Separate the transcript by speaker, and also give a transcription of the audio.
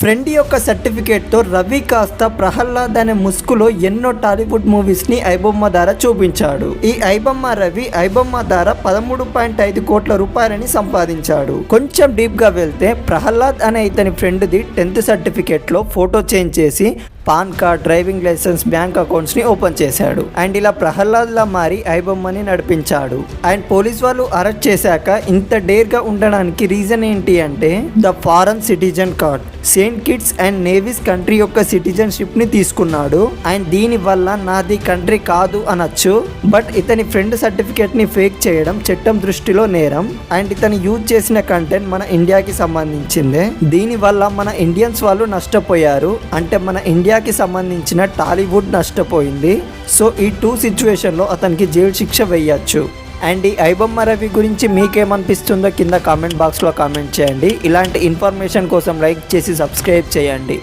Speaker 1: Friend యొక్క సర్టిఫికేట్తో రవి కాస్త ప్రహ్లాద్ అనే ముసుగులో ఎన్నో టాలీవుడ్ మూవీస్ని ఐబొమ్మ ద్వారా చూపించాడు. ఈ ఐబొమ్మ రవి ఐబొమ్మ ద్వారా 13.5 కోట్ల రూపాయలని సంపాదించాడు. కొంచెం డీప్గా వెళ్తే ప్రహ్లాద్ అనే ఇతని ఫ్రెండ్ది 10th సర్టిఫికేట్లో ఫోటో చేంజ్ చేసి PAN card, driving licence, bank అకౌంట్స్ని ఓపెన్ చేశాడు. అండ్ ఇలా ప్రహ్లాద్లా మారి ఐబొమ్మని నడిపించాడు. అండ్ పోలీస్ వాళ్ళు అరెస్ట్ చేశాక ఇంత డేర్గా ఉండడానికి రీజన్ ఏంటి అంటే the foreign citizen card. Saint Kitts and navies country యొక్క సిటిజన్షిప్ని తీసుకున్నాడు. అండ్ దీనివల్ల నాది కంట్రీ కాదు అనొచ్చు. బట్ ఇతని ఫ్రెండ్ సర్టిఫికేట్ని ఫేక్ చేయడం చట్టం దృష్టిలో నేరం. అండ్ ఇతను యూజ్ చేసిన కంటెంట్ మన ఇండియాకి సంబంధించిందే. దీనివల్ల మన ఇండియన్స్ వాళ్ళు నష్టపోయారు. అంటే మన ఇండియాకి సంబంధించిన టాలీవుడ్ నష్టపోయింది. సో ఈ 2 సిచ్యువేషన్లో అతనికి జైలు శిక్ష వేయచ్చు. అండ్ ఈ ఐబొమ్మ రవి గురించి మీకేమనిపిస్తుందో కింద కామెంట్ బాక్స్లో కామెంట్ చేయండి. ఇలాంటి ఇన్ఫర్మేషన్ కోసం లైక్ చేసి సబ్స్క్రైబ్ చేయండి.